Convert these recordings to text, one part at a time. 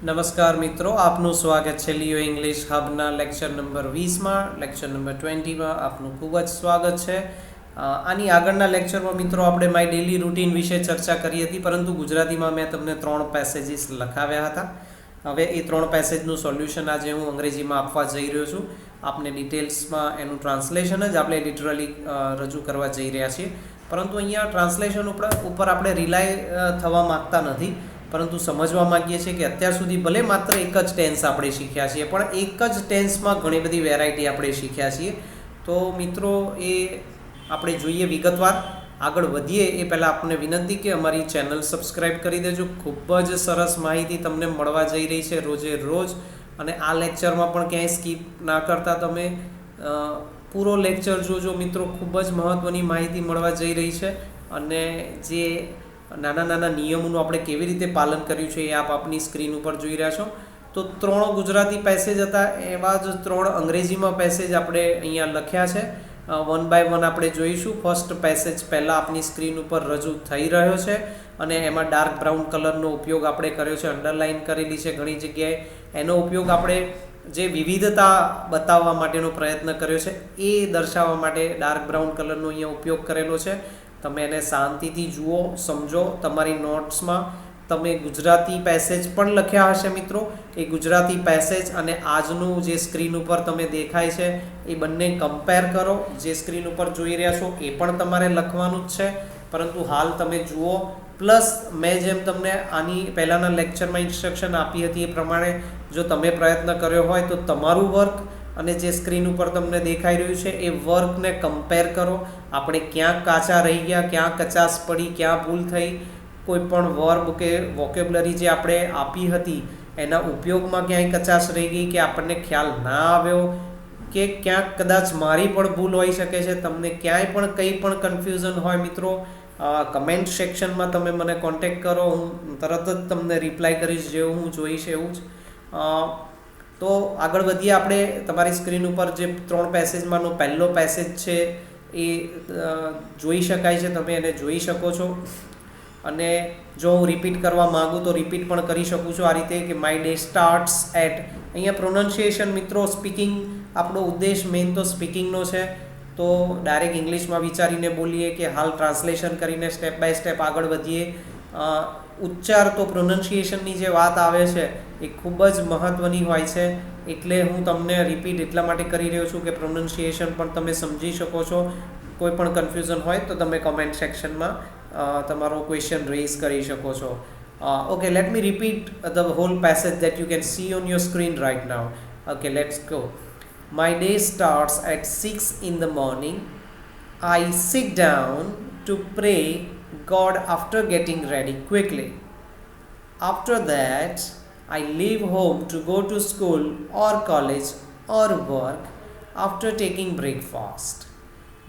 નમસ્કાર મિત્રો, આપનું સ્વાગત છે લિયો ઇંગ્લિશ હબના લેક્ચર નંબર 20માં. લેક્ચર નંબર 20માં આપનું ખૂબ જ સ્વાગત છે. આની આગળના લેક્ચરમાં મિત્રો આપણે માય ડેલી રૂટીન વિશે ચર્ચા કરી હતી, પરંતુ ગુજરાતીમાં મેં તમને 3 પેસેજીસ લખાવ્યા હતા. હવે એ 3 પેસેજનું સોલ્યુશન આજે હું અંગ્રેજીમાં આપવા જઈ રહ્યો છું. આપને ડિટેલ્સમાં એનું ટ્રાન્સલેશન જ આપણે લિટરલી રજૂ કરવા જઈ રહ્યા છીએ, પરંતુ અહીંયા ટ્રાન્સલેશન ઉપર આપણે રિલાય થવા માગતા નથી, પરંતુ સમજવા માંગીએ છીએ કે અત્યાર સુધી ભલે માત્ર એક જ ટેન્સ આપણે શીખ્યા છીએ, પણ એક જ ટેન્સમાં ઘણી બધી વેરાયટી આપણે શીખ્યા છીએ. તો મિત્રો એ આપણે જોઈએ વિગતવાર. આગળ વધીએ એ પહેલાં આપણને વિનંતી કે અમારી ચેનલ સબસ્ક્રાઈબ કરી દેજો. ખૂબ જ સરસ માહિતી તમને મળવા જઈ રહી છે રોજે રોજ, અને આ લેક્ચરમાં પણ ક્યાંય સ્કીપ ના કરતા તમે પૂરો લેક્ચર જોજો મિત્રો. ખૂબ જ મહત્ત્વની માહિતી મળવા જઈ રહી છે, અને જે નાના નાના નિયમોનું આપણે કેવી રીતે પાલન કર્યું છે એ આપ આપની સ્ક્રીન ઉપર જોઈ રહ્યા છો. તો 3 ગુજરાતી પેસેજ હતા, એવા જ 3 અંગ્રેજીમાં પેસેજ આપણે અહીંયા લખ્યા છે. વન બાય વન આપણે જોઈશું. ફર્સ્ટ પેસેજ પહેલાં આપની સ્ક્રીન ઉપર રજૂ થઈ રહ્યો છે, અને એમાં ડાર્ક બ્રાઉન કલરનો ઉપયોગ આપણે કર્યો છે, અંડરલાઇન કરેલી છે ઘણી જગ્યાએ. એનો ઉપયોગ આપણે જે વિવિધતા બતાવવા માટેનો પ્રયત્ન કર્યો છે એ દર્શાવવા માટે ડાર્ક બ્રાઉન કલરનો અહીંયા ઉપયોગ કરેલો છે. તમે એને શાંતિથી જુઓ, સમજો. તમારી નોટ્સમાં તમે ગુજરાતી પેસેજ પણ લખ્યા હશે મિત્રો. એ ગુજરાતી પેસેજ અને આજનું જે સ્ક્રીન ઉપર તમે દેખાય છે એ બંને કમ્પેર કરો. જે સ્ક્રીન ઉપર જોઈ રહ્યા છો એ પણ તમારે લખવાનું જ છે, પરંતુ હાલ તમે જુઓ. પ્લસ મેં જેમ તમને આની પહેલાંના લેક્ચરમાં ઇન્સ્ટ્રક્શન આપી હતી એ પ્રમાણે જો તમે પ્રયત્ન કર્યો હોય તો તમારું વર્ક અને જે સ્ક્રીન ઉપર તમને દેખાઈ રહ્યું છે એ વર્કને કમ્પેર કરો. આપણે ક્યાં કાચા રહી ગયા, ક્યાં કચાશ પડી, ક્યાં ભૂલ થઈ, કોઈ પણ વર્બ કે વોકેબ્લરી જે આપણે આપી હતી એના ઉપયોગમાં ક્યાંય કચાશ રહી ગઈ કે આપણને ખ્યાલ ના આવ્યો, કે ક્યાંક કદાચ મારી પણ ભૂલ હોઈ શકે છે. તમને ક્યાંય પણ કંઈ પણ કન્ફ્યુઝન હોય મિત્રો, કમેન્ટ સેક્શનમાં તમે મને કોન્ટેક્ટ કરો. હું તરત જ તમને રિપ્લાય કરીશ જેવું હું જોઈશ એવું જ. તો આગળ વધીએ આપણે. તમારી સ્ક્રીન ઉપર જે 3 પેસેજમાંનો પહેલો પેસેજ છે એ જોઈ શકાય છે, તમે એને જોઈ શકો છો. અને જો હું રિપીટ કરવા માગું તો રિપીટ પણ કરી શકું છું આ રીતે કે માય ડે સ્ટાર્ટ્સ એટ. અહીંયા પ્રોનન્સિએશન મિત્રો, સ્પીકિંગ, આપણો ઉદ્દેશ મેઇન તો સ્પીકિંગનો છે. તો ડાયરેક્ટ ઇંગ્લિશમાં વિચારીને બોલીએ કે હાલ ટ્રાન્સલેશન કરીને સ્ટેપ બાય સ્ટેપ આગળ વધીએ. ઉચ્ચાર તો પ્રોનન્સિએશનની જે વાત આવે છે એ ખૂબ જ મહત્ત્વની હોય છે, એટલે હું તમને રિપીટ એટલા માટે કરી રહ્યો છું કે પ્રોનન્સિએશન પણ તમે સમજી શકો છો. કોઈ પણ કન્ફ્યુઝન હોય તો તમે કમેન્ટ સેક્શનમાં તમારો ક્વેશ્ચન રેઝ કરી શકો છો. Okay, let me repeat the whole passage that you can see on your screen right now. Okay, let's go. My day starts at 6 in the morning. I sit down to pray God after getting ready quickly. After that, I leave home to go to school or college or work after taking breakfast.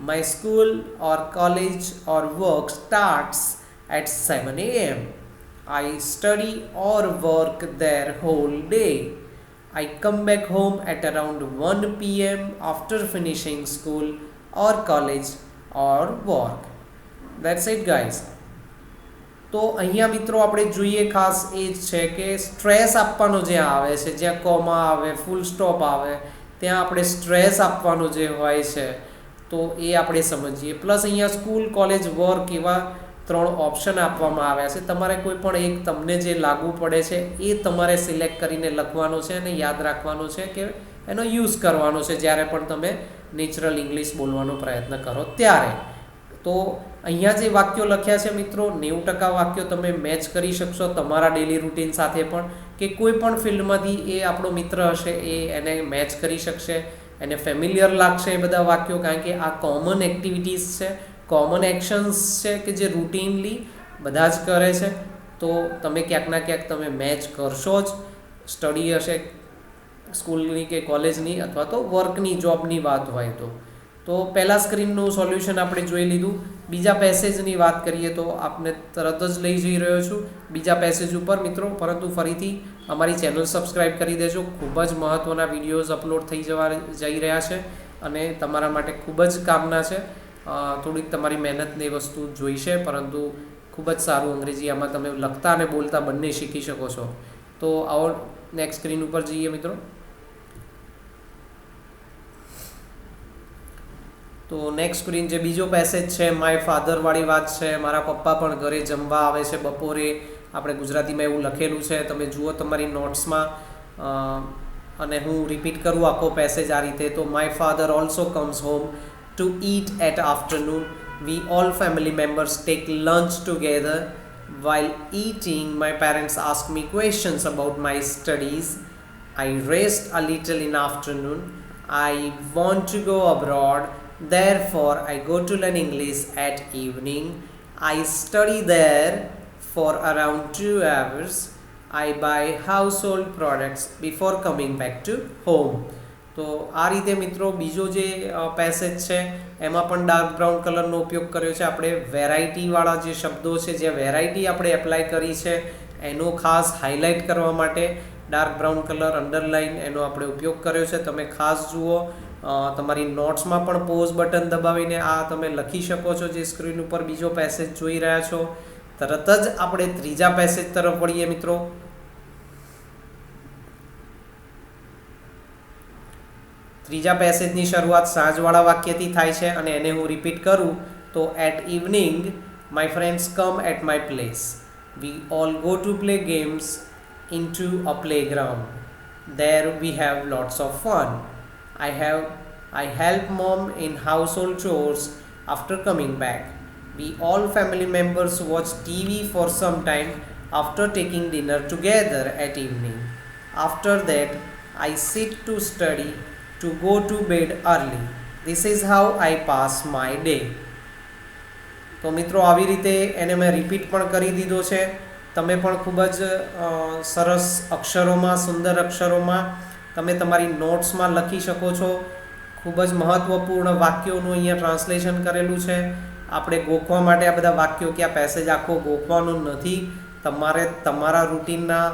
My school or college or work starts at 7 a.m. I study or work there whole day. I come back home at around 1 p.m. after finishing school or college or work. That's it guys. તો અહીંયા મિત્રો આપણે જોઈએ ખાસ એ જ છે કે stress આપવાનો જે આવે છે, જ્યાં કોમા આવે, ફૂલ સ્ટોપ આવે, ત્યાં આપણે સ્ટ્રેસ આપવાનો જે હોય છે તો એ આપણે સમજીએ. પ્લસ અહીંયા સ્કૂલ, કોલેજ, વર્ક એવા 3 ઓપ્શન આપવામાં આવ્યા છે. તમારે કોઈ પણ એક તમને જે લાગુ પડે છે એ તમારે સિલેક્ટ કરીને લખવાનો છે અને યાદ રાખવાનો છે કે એનો યુઝ કરવાનો છે જ્યારે પણ તમે નેચરલ ઇંગ્લિશ બોલવાનો પ્રયત્ન કરો ત્યારે. તો અહીંયા જે વાક્યો લખ્યા છે મિત્રો, 90% વાક્યો તમે મેચ કરી શકશો તમારા ડેલી રૂટીન સાથે પણ, કે કોઈ પણ ફિલ્ડમાંથી એ આપણો મિત્ર હશે એ એને મેચ કરી શકશે, એને ફેમિલિયર લાગશે એ બધા વાક્યો, કારણ કે આ કોમન એક્ટિવિટીઝ છે, કોમન એક્શન્સ છે કે જે રૂટીનલી બધા જ કરે છે. તો તમે ક્યાંક ના ક્યાંક તમે મેચ કરશો જ. સ્ટડી હશે સ્કૂલની કે કોલેજની અથવા તો વર્કની, જોબની વાત હોય તો પહેલા સ્ક્રીનનું સોલ્યુશન આપણે જોઈ લીધું. બીજા પેસેજની વાત કરીએ તો આપને તરત જ લઈ જઈ રહ્યો છું બીજા પેસેજ ઉપર મિત્રો, પરંતુ ફરીથી અમારી ચેનલ સબસ્ક્રાઈબ કરી દેજો. ખૂબ જ મહત્ત્વના વિડીયોઝ અપલોડ થઈ જઈ રહ્યા છે અને તમારા માટે ખૂબ જ કામના છે. થોડીક તમારી મહેનતની વસ્તુ જોઈશે, પરંતુ ખૂબ જ સારું અંગ્રેજી આમાં તમે લખતા અને બોલતા બંને શીખી શકો છો. તો આવો નેક્સ્ટ સ્ક્રીન ઉપર જઈએ મિત્રો. તો નેક્સ્ટ સ્ક્રીન જે બીજો પેસેજ છે માય ફાધરવાળી વાત છે. મારા પપ્પા પણ ઘરે જમવા આવે છે બપોરે. આપણે ગુજરાતીમાં એવું લખેલું છે, તમે જુઓ તમારી નોટ્સમાં. અને હું રિપીટ કરું આખો પેસેજ આ રીતે. તો my father also comes home to eat at afternoon. We all family members take lunch together. While eating, my parents ask me questions about my studies. I rest a little in afternoon. I want to go abroad. Therefore, I go to learn English at evening. I study there for around 2 hours. I buy household products before coming back to home. તો આ રીતે મિત્રો બીજો જે passage છે એમાં પણ dark brown કલરનો ઉપયોગ કર્યો છે. આપણે વેરાયટીવાળા જે શબ્દો છે, જે વેરાયટી આપણે એપ્લાય કરી છે એનો ખાસ હાઇલાઇટ કરવા માટે ડાર્ક બ્રાઉન કલર અંડરલાઇન એનો આપણે ઉપયોગ કર્યો છે. તમે ખાસ જુઓ, તમારી નોટ્સમાં પણ પોઝ બટન દબાવીને આ તમે લખી શકો છો. જે સ્ક્રીન ઉપર બીજો પેસેજ જોઈ રહ્યા છો, તરત જ આપણે ત્રીજા પેસેજ તરફ વળીએ મિત્રો. ત્રીજા પેસેજની શરૂઆત સાંજવાળા વાક્યથી થાય છે અને એને હું રિપીટ કરું તો at evening my friends come at my place. We all go to play games into a playground. There we have lots of fun. I help mom in household chores after coming back. We all family members watch TV for some time after taking dinner together at evening. After that, I sit to study to go to bed early. This is how I pass my day. તો મિત્રો આવી રીતે એને મેં repeat પણ કરી દીધો છે. તમે પણ ખૂબ જ સરસ અક્ષરોમાં, સુંદર અક્ષરોમાં તમે તમારી નોટ્સમાં લખી શકો છો. ખૂબ જ મહત્ત્વપૂર્ણ વાક્યોનું અહીંયા ટ્રાન્સલેશન કરેલું છે. આપણે ગોખવા માટે આ બધા વાક્યો કે આ પેસેજ આખો ગોખવાનું નથી. તમારે તમારા રૂટીનના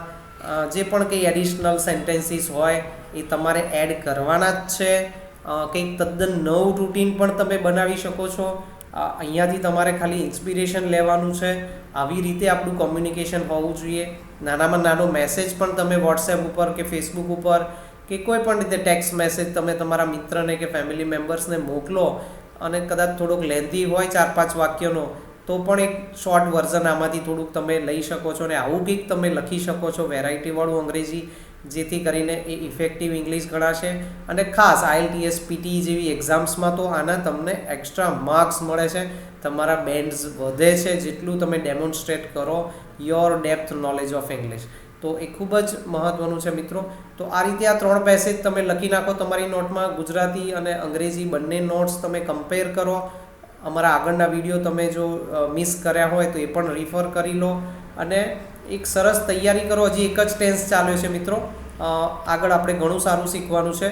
જે પણ કંઈ એડિશનલ સેન્ટેન્સીસ હોય એ તમારે એડ કરવાના જ છે. કંઈક તદ્દન નવું રૂટીન પણ તમે બનાવી શકો છો. અહીંયાથી તમારે ખાલી ઇન્સ્પિરેશન લેવાનું છે. આવી રીતે આપણું કોમ્યુનિકેશન હોવું જોઈએ. નાનામાં નાનો મેસેજ પણ તમે વોટ્સએપ ઉપર કે ફેસબુક ઉપર કે કોઈ પણ રીતે ટેક્સ્ટ મેસેજ તમે તમારા મિત્રને કે ફેમિલી મેમ્બર્સને મોકલો અને કદાચ થોડોક લેન્ધી હોય 4-5 વાક્યનો તો પણ એક શોર્ટ વર્ઝન આમાંથી થોડુંક તમે લઈ શકો છો. અને આવું કંઈક તમે લખી શકો છો વેરાયટીવાળું અંગ્રેજી, જેથી કરીને એ ઇફેક્ટિવ ઇંગ્લિશ ગણાશે. અને ખાસ IELTS PT જેવી એક્ઝામ્સમાં તો આના તમને એક્સ્ટ્રા માર્ક્સ મળે છે. તમારા બેન્ડ્સ વધે છે જેટલું તમે ડેમોન્સ્ટ્રેટ કરો your depth knowledge of English. તો એ ખૂબ જ મહત્ત્વનું છે મિત્રો. તો આ રીતે આ 3 પેસેજ તમે લખી નાખો તમારી નોટમાં. ગુજરાતી અને અંગ્રેજી બંને નોટ્સ તમે કમ્પેર કરો. અમારા આગળના વિડીયો તમે જો મિસ કર્યા હોય તો એ પણ રિફર કરી લો અને એક સરસ તૈયારી કરો. હજી એક જ ટેન્સ ચાલ્યો છે મિત્રો. આગળ આપણે ઘણું સારું શીખવાનું છે.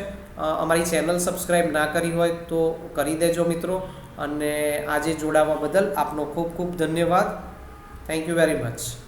અમારી ચેનલ સબસ્ક્રાઈબ ના કરી હોય તો કરી દેજો મિત્રો. અને આજે જોડાવા બદલ આપનો ખૂબ ખૂબ ધન્યવાદ. Thank you very much.